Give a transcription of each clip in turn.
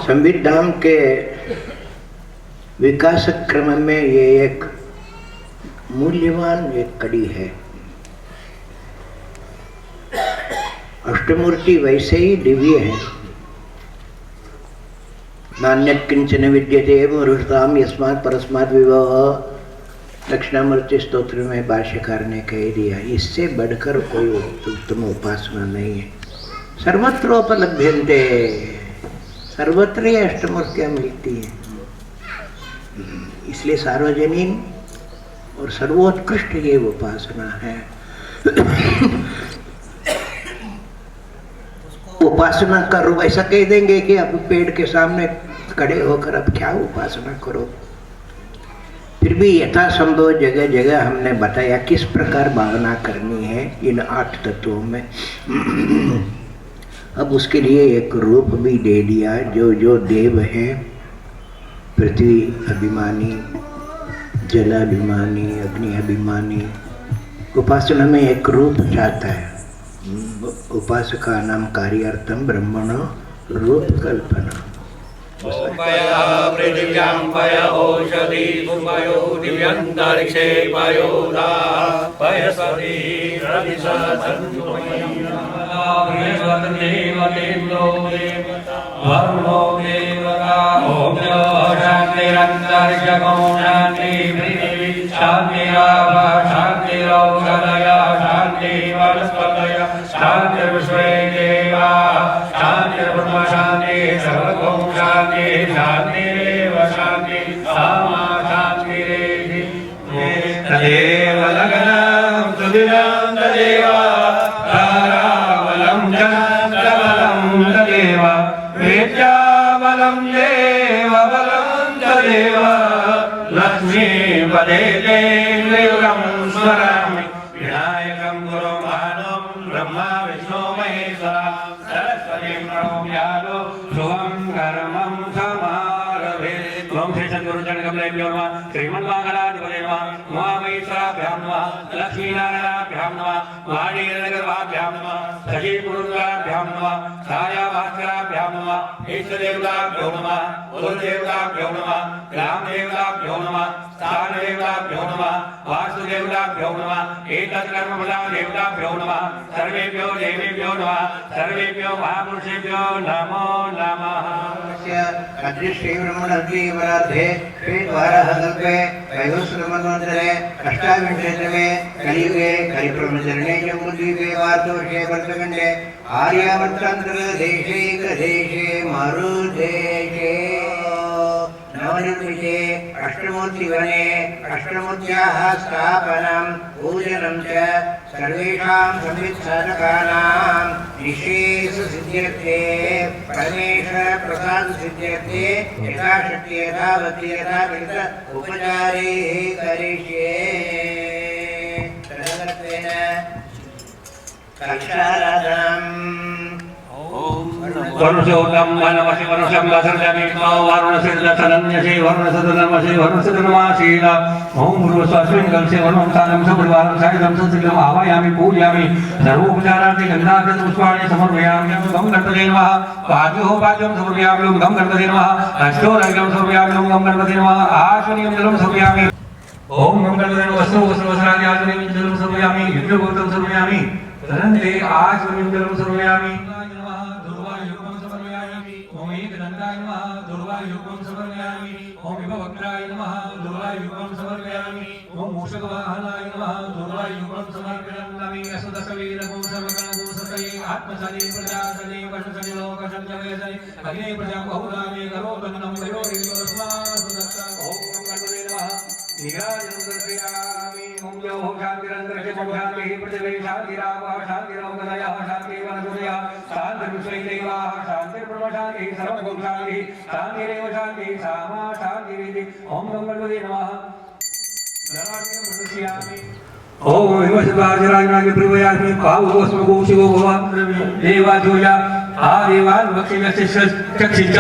संविधान के विकास क्रम में ये एक मूल्यवान एक कड़ी है। अष्टमूर्ति वैसे ही दिव्य है। नान्यत् किंचन विद्यते मरुषताम यस्मात् परस्मात् विभव, दक्षिणामूर्ति स्तोत्र में भाष्यकार ने कह दिया। इससे बढ़कर कोई उत्तम उपासना नहीं है। सर्वत्रोपलभ्यन्ते, सर्वत्र ही अष्टमूर्तियाँ मिलती हैं। इसलिए सार्वजनीन और सर्वोत्कृष्ट ये उपासना है। उपासना करो ऐसा कह देंगे कि अब पेड़ के सामने खड़े होकर अब क्या उपासना करो। फिर भी यथासंभव जगह जगह हमने बताया किस प्रकार भावना करनी है इन 8 तत्वों में। अब उसके लिए एक रूप भी दे दिया। जो जो देव है, पृथ्वी अभिमानी, जल अभिमानी, अग्नि अभिमानी, उपासना में एक रूप चाहता है। उपासका नाम कार्यार्थम ब्रह्मणो रूप कल्पना। पृथिव्यां पय औषधि भूमयो दिव्यन्तरिक्षे पयोदा पयसति रविसदेवतेन्द्रो वर्णो देवता ॐ शान्तिरन्तरिक्षगो शान्ति पृथिवी शान्तिराव शान्तिरौषधय शान्ति वनस्पतय शान्तिर्विश्वे देवा शान्तिर्ब्रह्म शान्ति सर्वगो शान्ति शान्तिरेव शान्ति सामा शान्तिरेधि तदेव लग्नं सुदिनं तदेव ताराबलं चन्द्रबलं तदेव विद्याबलं देवबलं तदेव लक्ष्मीपदे देवं स्मरामि विनायकं गुरुमानं ब्रह्मा विष्णु महेश्वरा सरस्वतीं प्रणम्यालो शुभं कर्मं समारभे। ओम श्री सद्गुरु चरणकमलेभ्यो नमः। श्रीमन्महागणाधिपतये नमः। उमामहेश्वराभ्यां नमः। लक्ष्मीनारायणाभ्यां नमः। वाणीनगरवाभ्यां नमः। सजीवपुरुषाभ्यां नमः। छायाभास्कराभ्यां नमः। इष्टदेवताभ्यो नमः। गुरुदेवताभ्यो नमः। ग्रामदेवताभ्यो नमः। स्थानदेवताभ्यो नमः। वासुदेवताभ्यो नमः। एतत्कर्मफलदेवताभ्यो नमः। सर्वेभ्यो देवेभ्यो नमः। सर्वेभ्यो महापुरुषेभ्यो नमो नमः। अदृश्यब्रह्मणद्वीवराधे श्वेतवाराहकल्पे वैवस्वतमन्वन्तरे अष्टाविंशतितमे कलियुगे कलिप्रमचरणे जम्बूद्वीपे वार्धवर्षे वर्षखण्डे आर्यावर्तान्तरदेशैकदेशे मरुदेशे नवनिर्मिते अष्टमूर्तिवने अष्टमूर्त्याः स्थापनं पूजनं च सर्वेषां संवित्साधकानां निःशेषसिद्ध्यर्थे परमेश्वरप्रसादसिद्ध्यर्थे यथाशक्ति यथावति यथाकृत उपचारैः करिष्ये। तदर्थेन कक्षाराधनम् वरुषोत्तम वनवसि वरुषं वसर्जमिष्मो वरुणसिद्धतनन्यसे वरुणसदनमसे वरुणसदनमासीन ओम गुरुस्वास्मिन् कलशे वरुणं सानं सपरिवारं सायुधं सत्सिद्धम् आवायामि पूजयामि सर्वोपचारार्थी गन्धाक्षतपुष्पाणि समर्पयामि। गं गणपते नमः। पाद्योः पाद्यं समर्पयामि। गं गणपते नमः। अष्टोरर्घ्यं समर्पयामि। गं गणपते नमः। आश्वनीयं जलं समर्पयामि। ओम गं गणपते नमः। वस्त्रादि आश्वनीयं जलं समर्पयामि। युद्धभूतं समर्पयामि। तदन्ते आश्वनीयं जलं समर्पयामि। दुर्वायुगं समर्पयामि। ओम विभवक्त्राय नमः। दुर्वायुगं समर्पयामि। ओम मूषकवाहनाय नमः। दुर्वायुगं समर्पयामि। असुदसवीरगं सर्वगणगं सतये आत्मसने प्रजासने वशसने लोकसंजयसने अग्ने प्रजा बहुलाने करोतन्नं वयोरिवस्मादत्ता। ओम गणपते नमः। निराजनं दर्शयामि। ओम योः शान्तिरन्तरिक्षे शान्तिः पृथिवी शान्तिरापः शान्तिरोगदयः शान्तिर्वनस्पतयः शान्तिर्विश्वे देवाः शान्तिर्ब्रह्म शान्तिः सर्वगं शान्तिः शान्तिरेव शान्तिः सामा शान्तिरिति। ओम गणपते नमः। जलार्घ्यं प्रदर्शयामि। ओम विवशवाजराजनागे प्रभयास्मि पावोस्मगो शिवो भवान् देवाजोया आदेवान् वक्षिमस्य चक्षिश्च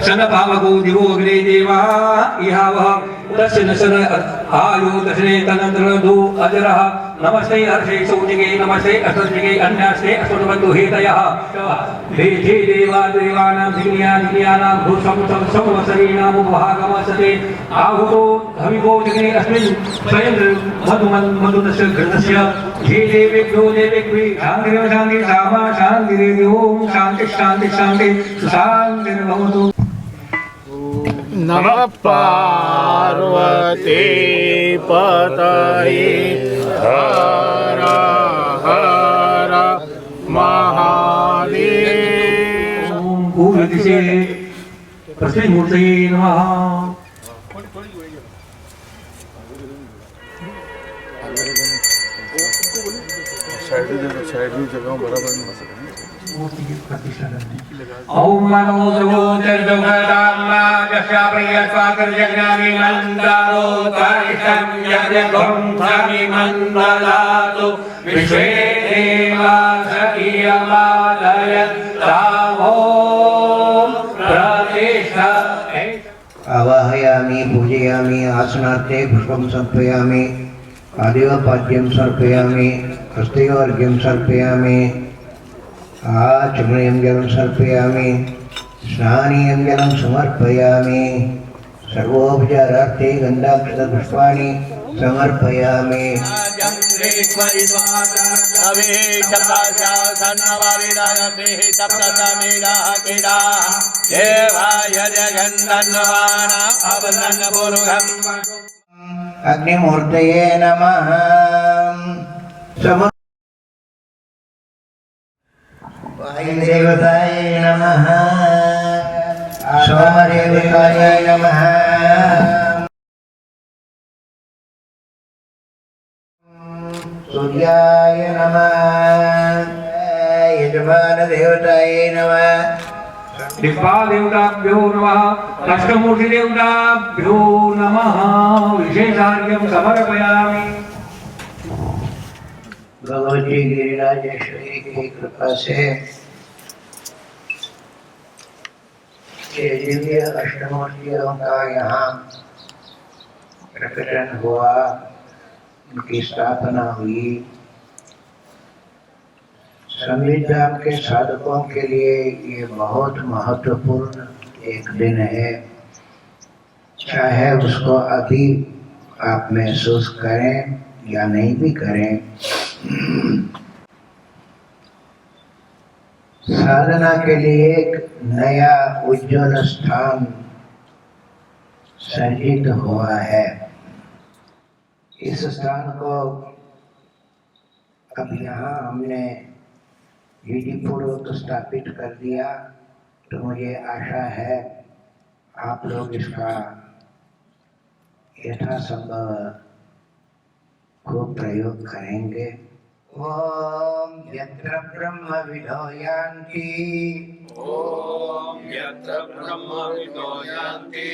सनपावगो दिवो अग्ने देवा इहावः तस्य नशन आयु दशने तनन्तरं दो अजरः नमस्ते हर्षे सौजिगे नमस्ते अष्टजिगे अन्यास्ते अष्टबंधु हेतयः देजे देवा देवानां दिव्यानां भूषं संवत्सरीणां उपभागमसते आहुतो हविगो जगे अस्मिन् स्वयं मधुमन्तस्य घृतस्य ये देवेभ्यो शान्तिरेव शान्ति सामा शान्तिरेव ओम शान्ति शान्ति शान्ति सुशान्तिर्भवतु। नमः पार्वती पतये हर हर महादेव। ओम पूर्णदिशे तस्मै नमः। साइड जगह बराबर नहीं हो ओम नमो ज्योतिर्जुगदाम्ना यस्या प्रियस्वातिर्जज्ञानि मन्दारो त्वरितं यज्ञं धमि मण्डलातु विश्वे देवा सखियमादय तावो प्रतिष्ठा। आवाहयामि पूजयामि आसनार्थे पुष्पं समर्पयामि आदिवपाद्यं समर्पयामि हस्तयोर्घ्यं समर्पयामि आचमनीयं जलं समर्पयामि स्नानीयं जलं समर्पयामि सर्वोपचारार्थे गन्धाक्षतपुष्पाणि समर्पयामि। अग्निमूर्तये नमः। वायुदेवताय नमः। सोमदेवताय नमः। सूर्याय नमः। यजमानदेवताय नमः। दिक्पालदेवताभ्यो नमः। अष्टमूर्तिदेवताभ्यो नमः। विशेषार्घ्यं समर्पयामि। भगवती गिरिराजेश्वरी की कृपा से ये दिव्य अष्टमूर्तियों का यहाँ प्रकटन हुआ, उनकी स्थापना हुई। संविधान के साधकों के लिए ये बहुत महत्वपूर्ण एक दिन है, चाहे उसको अभी आप महसूस करें या नहीं भी करें। साधना के लिए एक नया उज्ज्वल स्थान सर्जित हुआ है। इस स्थान को अब यहाँ हमने विधि पूर्वक स्थापित कर दिया, तो मुझे आशा है आप लोग इसका यथासंभव खूब प्रयोग करेंगे। ओम यत्र ब्रह्म विदो यान्ति, ओम यत्र ब्रह्म विदो यान्ति,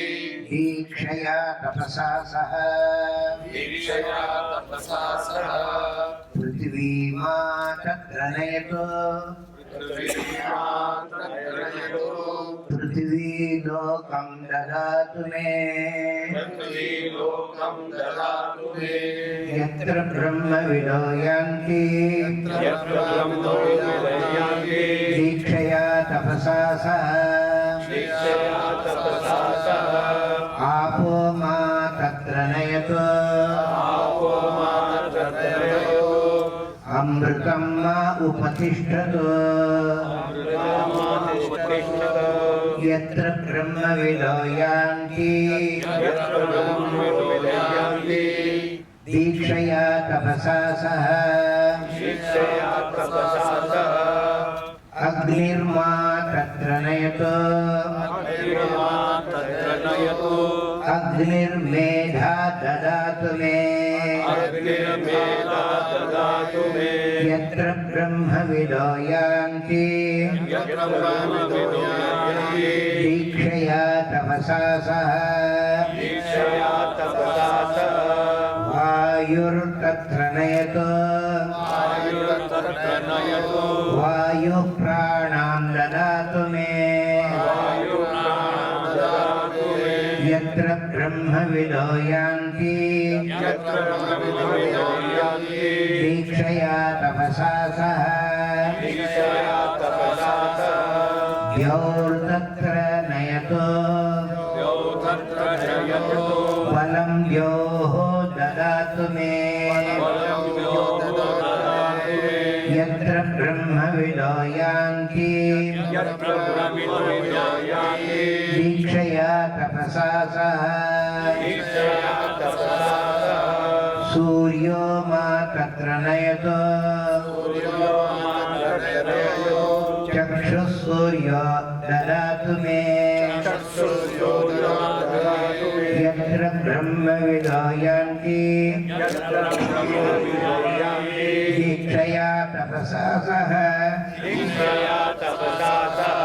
दीक्षया तपसा सह, दीक्षया तपसा सह, पृथिवीमा तत्र नयतो, पृथ्वी लोकं ददातु मे, पृथ्वी लोकं ददातु मे, यत्र ब्रह्म विदो यान्ति, यत्र ब्रह्म विदो यान्ति, दीक्षया तपसा सह, दीक्षया तपसा सह, आपो मा तत्र नयतो, आपो मा तत्र नयतो, अमृतं मा उपतिष्ठतो, यत्र ब्रह्म विदो यान्ति, यत्र ब्रह्म विदो यान्ति, दीक्षया तपसा सह, दीक्षया तपसा सह, अग्निर्मा तत्र नयतो, अग्निर्मा तत्र नयतो, अग्निर्मेधा ददातु मे, अग्निर्मेधा ददातु मे, यत्र ब्रह्म विदो यान्ति, यत्र ब्रह्म विदो यान्ति, दीक्षया तपसा सह, दीक्षया तपसा सह, वायुर्तत्र नयतो, वायुर्तत्र नयतो, वायुप्राणां ददातु मे, वायुप्राणां ददातु मे, यत्र ब्रह्म विदो यान्ति, यत्र ब्रह्मविदो यान्ति दीक्षया तपसा सह दीक्षया तपसा सह द्यौर्तत्र नयतो यो तत्र जयतो वलं द्योः ददातु मे वलं यो ददातु मे यत्र ब्रह्मविदो यान्ति यत्र ब्रह्मविदो यान्ति दीक्षया तपसा सह दीक्षया तपसा सह सूर्यो मा तत्र नयतो सूर्यो मात्रयो चक्षुः सूर्यो ददातु मे चक्षुर्यो ददातु मे यत्र ब्रह्मविदो यान्ति यत्र ब्रह्मविदो यान्ति दीक्षया तपसा सह दीक्षया तपसा सह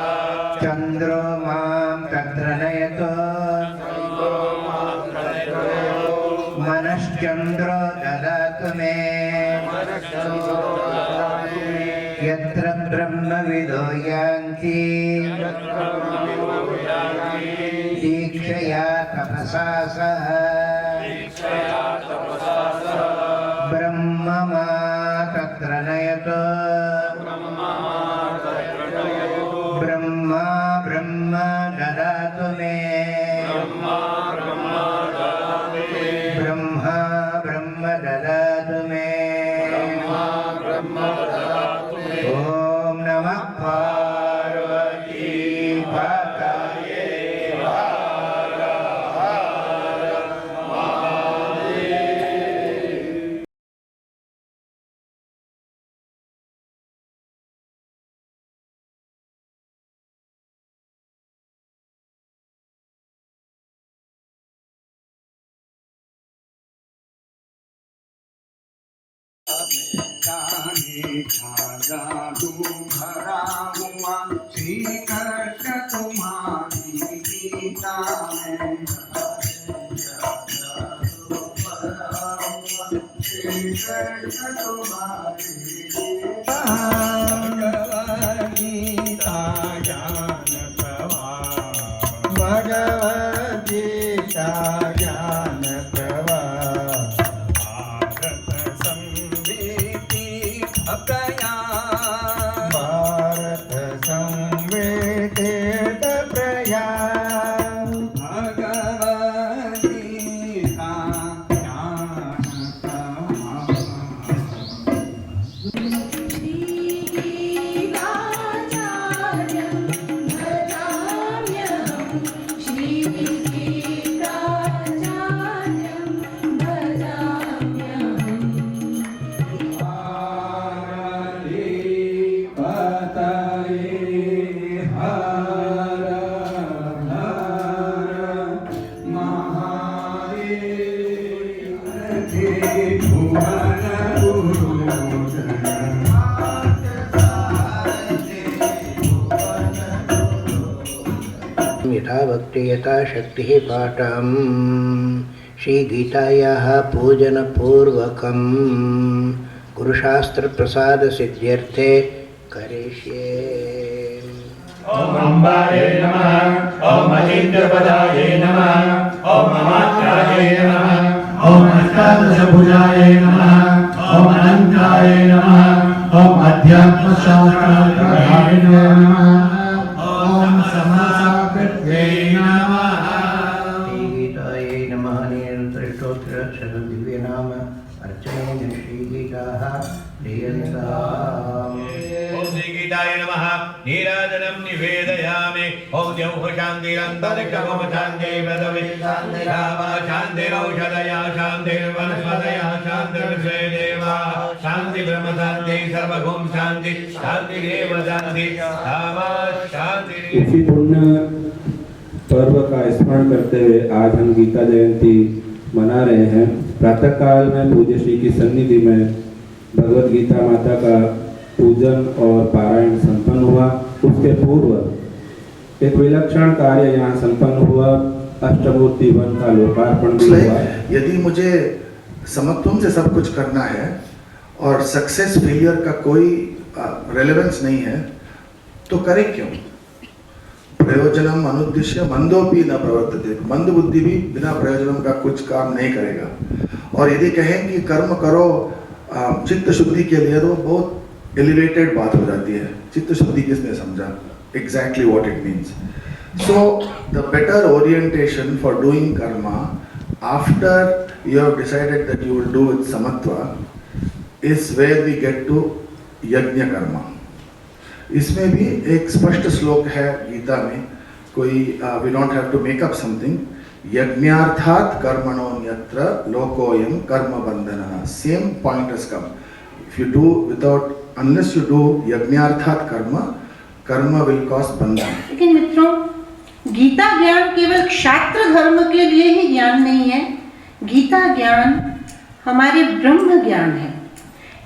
चन्द्रो मां तत्र नयतो चन्द्रो मात्रयो मनश्चन्द्रो ददातु मे मनश्चन्द्रो ददातु मे यत्र ब्रह्मविदो यान्ति यत्र ब्रह्मविदो यान्ति दीक्षया तपसा सह दीक्षया तपसा सह ब्रह्म मा तत्र नयतो ब्रह्ममात्रयो ब्रह्मा ब्रह्म ददातु मे ब्रह्मा ब्रह्म ददातु मे ब्रह्मा ब्रह्म ददातु मे ब्रह्मा ब्रह्म ददातु मे ॐ नमः पार्वती पतये हर हर महादेव। श्री कृष्ण तुम्हारी गीता में श्री कृष्ण तुम्हारी गीता ज्ञान प्रवाह भगवद गीता ज्ञान प्रवाह भारत संवेदी अप्रया भारत संवेदित प्रया भगवद गीता ज्ञान प्रवाह श्रीगीताचार्यं भजाम्यहं श्रीगीताचार्यं भजाम्यहम् यथा भक्ति यथा शक्ति पाठं श्रीगीतायाः पूजनपूर्वकं गुरुशास्त्रप्रसादसिद्ध्यर्थे करिष्ये। ओम अम्बाये नमः ओम अचिन्त्यपदाये नमः ओम अमात्याये नमः ओम अष्टादशभुजाये नमः ओम अनन्ताये नमः ओम अध्यात्मशास्त्रप्रधाये नमः ओम समासाकृत्ये नमः श्रीगीतायै नमः। निरन्तरस्तोत्र दिव्यनाम अर्चनेन श्रीगीताः लीयन्ताम्। ओम श्री गीताय नमः। नीराजनं निवेदयामि। ओम द्यौः शान्तिरन्तरिक्षमः शान्तिः पृथिवी शान्तिरापः शान्तिरौषधयः शान्तिर्वनस्पतयः शान्तिर्विश्वे देवाः शान्ति ब्रह्म शान्ति सर्वभूम शान्ति शान्तिरेव शान्ति धामा शान्ति। इसी पुण्य पर्व का स्मरण करते हुए आज हम गीता जयंती मना रहे हैं। प्रातः काल में पूज्य श्री की सन्निधि में भगवत गीता माता का पूजन और पारायण संपन्न हुआ। उसके पूर्व एक विलक्षण कार्य यहाँ संपन्न हुआ। अष्टमूर्ति वन का लोकार्पण भी हुआ। यदि मुझे समत्वम से सब कुछ करना है और सक्सेस फेलियर का कोई रेलेवेंस नहीं है तो करे क्यों? प्रयोजनम अनुद्देश्य मंदोपि न प्रवर्तते। मंद बुद्धि भी बिना प्रयोजनम का कुछ काम नहीं करेगा। और यदि कहें कि कर्म करो चित्त शुद्धि के लिए, तो बहुत एलिवेटेड बात हो जाती है। चित्त शुद्धि किसने समझा exactly what it means. So the better orientation for doing karma after you have decided that you will do with samatva is where we get to yajna karma. इसमें भी एक स्पष्ट श्लोक है गीता में, कोई we don't have to make up something, यज्ञार्थात कर्मणोन्यत्र लोकोयम कर्म बंधनः। Same point has come. If you do without, unless you do यज्ञार्थात कर्म, कर्म विल कॉज बंधन। लेकिन मित्रों, गीता ज्ञान केवल क्षात्र धर्म के लिए ही ज्ञान नहीं है। गीता ज्ञान हमारे ब्रह्म ज्ञान है।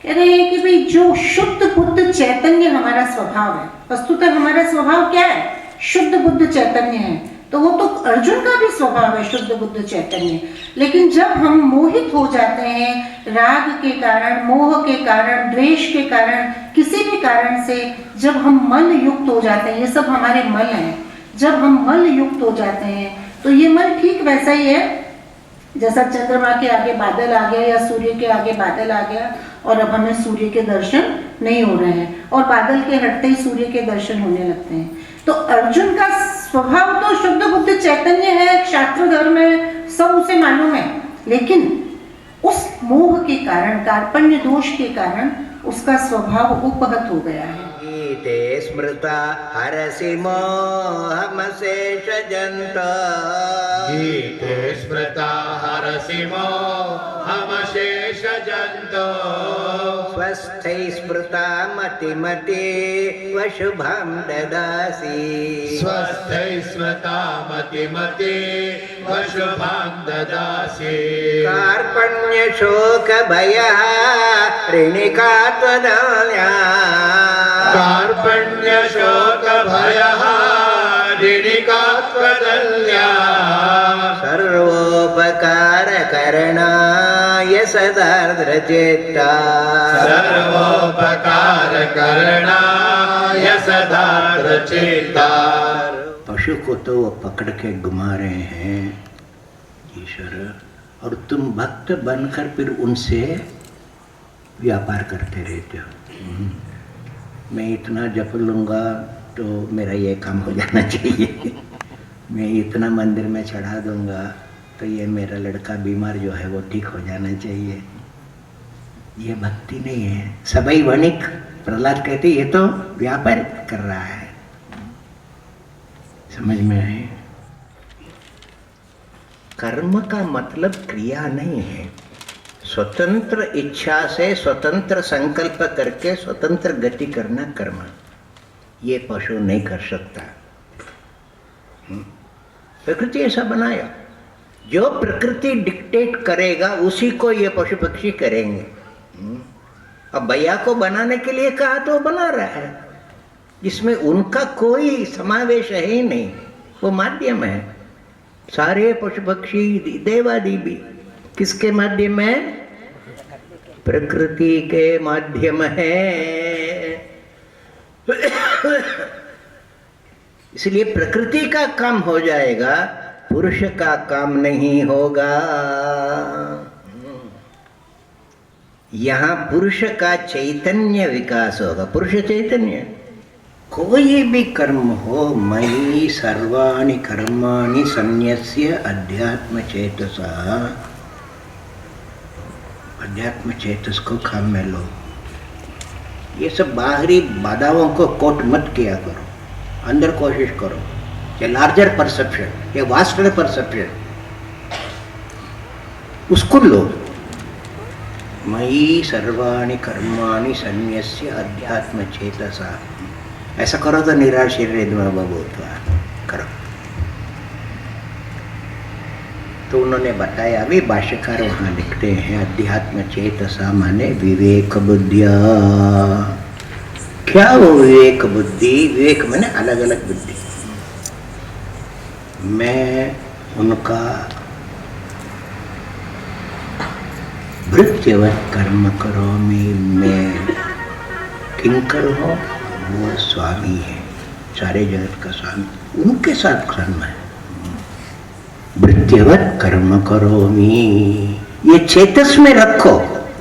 कह रहे हैं कि भाई जो शुद्ध बुद्ध चैतन्य हमारा स्वभाव है, वस्तुतः हमारा स्वभाव क्या है? शुद्ध बुद्ध चैतन्य है। तो वो तो अर्जुन का भी स्वभाव है शुद्ध बुद्ध चैतन्य। लेकिन जब हम मोहित हो जाते हैं राग के कारण, मोह के कारण, द्वेष के कारण, किसी भी कारण से जब हम मल युक्त हो जाते हैं, ये सब हमारे मल हैं, जब हम मल युक्त हो जाते हैं तो ये मल ठीक वैसा ही है जैसा चंद्रमा के आगे बादल आ गया या सूर्य के आगे बादल आ गया और अब हमें सूर्य के दर्शन नहीं हो रहे हैं, और बादल के हटते ही सूर्य के दर्शन होने लगते हैं। तो अर्जुन का स्वभाव तो शुद्ध बुद्ध चैतन्य है, क्षात्र धर्म है, सब उसे मालूम है, लेकिन उस मोह के कारण, कार्पण्य दोष के कारण उसका स्वभाव उपहत हो गया है। गीते स्मृता हरसि मोहमशेष जंत, गीते स्मृता हरसि मोहमशेष जंतो, स्वस्थै स्मृता मतिमते वशुभं ददासि, स्वस्थै स्मृता मतिमते वशुभां ददासि, कार्पण्य शोक भयः ऋणिका त्वदल्या, कार्पण्य शोक भयः ऋणिका त्वदल्या, सर्वोपकार करणाय सदार्द्रचित्ता, सर्वोपकार करणाय सदार्द्रचित्ता। पशु को तो वो पकड़ के घुमा रहे हैं ईश्वर, और तुम भक्त बनकर फिर उनसे व्यापार करते रहते हो। मैं इतना जप लूँगा तो मेरा ये काम हो जाना चाहिए, मैं इतना मंदिर में चढ़ा दूँगा तो ये मेरा लड़का बीमार जो है वो ठीक हो जाना चाहिए। ये भक्ति नहीं है। सबई वणिक, प्रहलाद कहते ये तो व्यापार कर रहा है। समझ में आए? कर्म का मतलब क्रिया नहीं है। स्वतंत्र इच्छा से स्वतंत्र संकल्प करके स्वतंत्र गति करना कर्म, ये पशु नहीं कर सकता। प्रकृति ऐसा बनाया, जो प्रकृति डिक्टेट करेगा उसी को ये पशु पक्षी करेंगे। अब भैया को बनाने के लिए कहा तो बना रहा है, इसमें उनका कोई समावेश है ही नहीं, वो माध्यम है। सारे पशु पक्षी देवादि भी किसके माध्यम है? प्रकृति के माध्यम है। इसलिए प्रकृति का काम हो जाएगा, पुरुष का काम नहीं होगा। यहाँ पुरुष का चैतन्य विकास होगा, पुरुष चैतन्य। कोई भी कर्म हो, मयि सर्वाणि कर्माणि सन्न्यस्य अध्यात्म चेतसा, अध्यात्म चेतस को काम में लो। ये सब बाहरी बाधाओं को कोट मत किया करो, अंदर कोशिश करो। ये लार्जर परसेप्शन, ये वास्टर परसेप्शन, उसको लो। मयि सर्वाणि कर्माणि सन्न्यस्य अध्यात्म चेतसा, ऐसा करो तो निराशीर्यद्वा भूत्वा करो। तो उन्होंने बताया, अभी भाष्यकार वहाँ लिखते हैं अध्यात्म चेतसा माने विवेक बुद्धिया। क्या वो विवेक बुद्धि? विवेक माने अलग अलग बुद्धि। मैं उनका भृत्यवत कर्म करोमि, मैं किंकर हूँ, वो स्वामी है, सारे जगत का स्वामी, उनके साथ कर्म है। भृत्यवत कर्म करोमि, ये चेतस में रखो,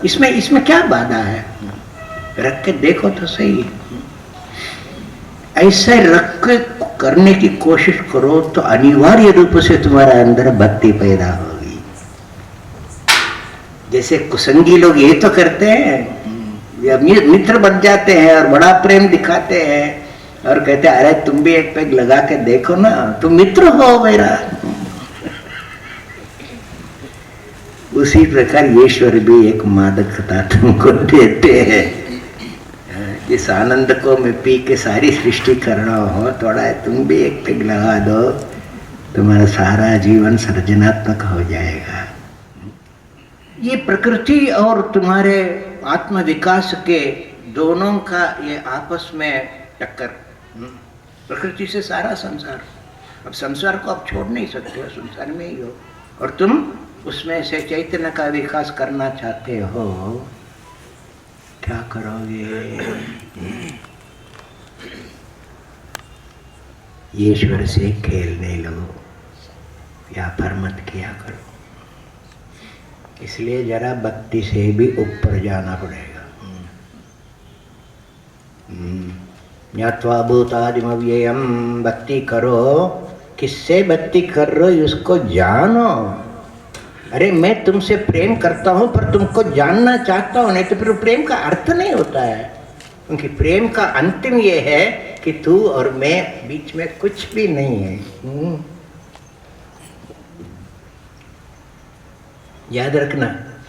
इसमें क्या बाधा है? रख के देखो तो सही। ऐसे रख के करने की कोशिश करो तो अनिवार्य रूप से तुम्हारे अंदर भक्ति पैदा होगी। जैसे कुसंगी लोग ये तो करते हैं, ये मित्र बन जाते हैं और बड़ा प्रेम दिखाते हैं और कहते हैं अरे तुम भी एक पैग लगा के देखो ना, तुम मित्र हो मेरा। उसी प्रकार ईश्वर भी एक मादकता तुमको देते हैं। इस आनंद को मैं पी के सारी सृष्टि करना हो, थोड़ा तुम भी एक पैग लगा दो, तुम्हारा सारा जीवन सृजनात्मक हो जाएगा। ये प्रकृति और तुम्हारे आत्म विकास के दोनों का ये आपस में टक्कर। प्रकृति से सारा संसार, अब संसार को आप छोड़ नहीं सकते हो, संसार में ही हो, और तुम उसमें से चैतन्य का विकास करना चाहते हो। क्या करोगे? ईश्वर से खेलने लगो, व्यापार मत किया करो। इसलिए जरा भक्ति से भी ऊपर जाना पड़ेगा। ज्ञात्वा भूतादिमव्ययम्, भक्ति करो। किससे भक्ति कर रहे हो उसको जानो। अरे मैं तुमसे प्रेम करता हूं पर तुमको जानना चाहता हूं, नहीं तो फिर प्रेम का अर्थ नहीं होता है। क्योंकि प्रेम का अंतिम ये है कि तू और मैं बीच में कुछ भी नहीं है। याद रखना,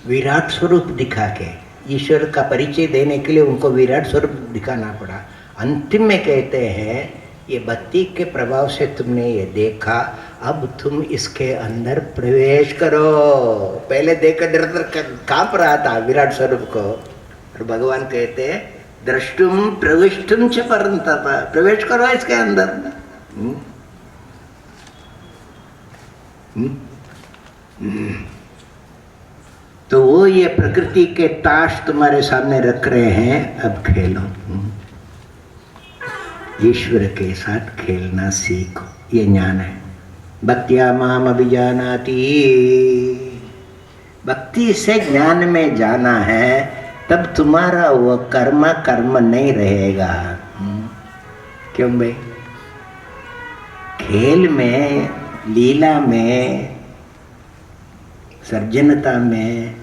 विराट स्वरूप दिखा के ईश्वर का परिचय देने के लिए उनको विराट स्वरूप दिखाना पड़ा। अंतिम में कहते हैं ये भक्ति के प्रभाव से तुमने ये देखा, अब तुम इसके अंदर प्रवेश करो। पहले देखकर डर कांप रहा था विराट स्वरूप को, और भगवान कहते हैं द्रष्टुम प्रविष्टुम च परंतप, प्रवेश करो इसके अंदर। तो वो ये प्रकृति के ताश तुम्हारे सामने रख रहे हैं, अब खेलो। ईश्वर के साथ खेलना सीखो, ये ज्ञान है। भक्त्या माम अभिजानाति, भक्ति से ज्ञान में जाना है, तब तुम्हारा वो कर्म नहीं रहेगा। क्यों भाई? खेल में, लीला में, सर्जनता में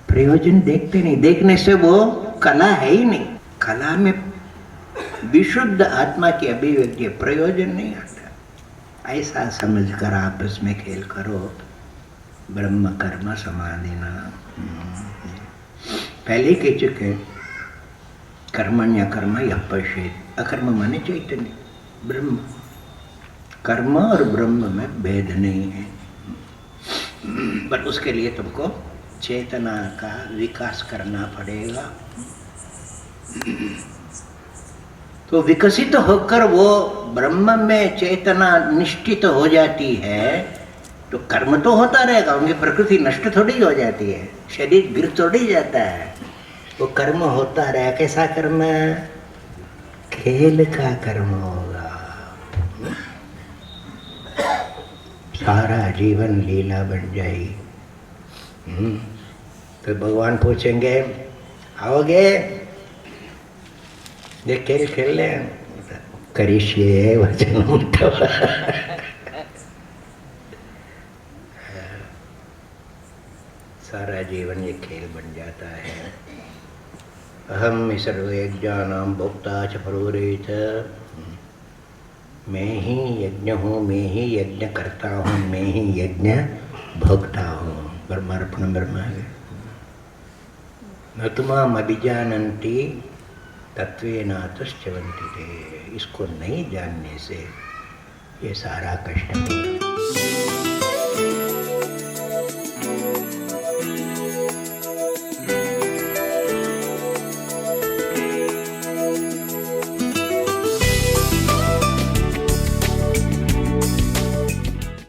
प्रयोजन देखते नहीं। देखने से वो कला है ही नहीं। कला में विशुद्ध आत्मा की अभिव्यक्ति, प्रयोजन नहीं आता। ऐसा समझकर आपस में खेल करो। ब्रह्म कर्म समाधिना, पहले कह चुके, कर्मण्य कर्म यः पश्येत्। अकर्म माने चैतन्य, ब्रह्म। कर्म और ब्रह्म में भेद नहीं है, पर उसके लिए तुमको चेतना का विकास करना पड़ेगा। तो विकसित होकर वो ब्रह्म में चेतना निष्ठित हो जाती है, तो कर्म तो होता रहेगा। उनकी प्रकृति नष्ट थोड़ी हो जाती है, शरीर गिर थोड़ी जाता है, वो कर्म होता रहे। कैसा कर्म? खेल का कर्म होगा। सारा जीवन लीला बन जाएगी। तो भगवान पूछेंगे आओगे? ये खेल खेल ले, करिष्ये वचनं तव। सारा जीवन ये खेल बन जाता है। अहम सर्वयज्ञानां भोक्ता च पुरोहित। मैं ही यज्ञ हूँ, मैं ही यज्ञ करता हूँ, मैं ही यज्ञ भोगता हूँ। ब्रह्मार्पण ब्रह्म है। न तुमाम अभिजानन्ति तत्वेनातश्चवन्ति ते। इसको नहीं जानने से ये सारा कष्ट होगा।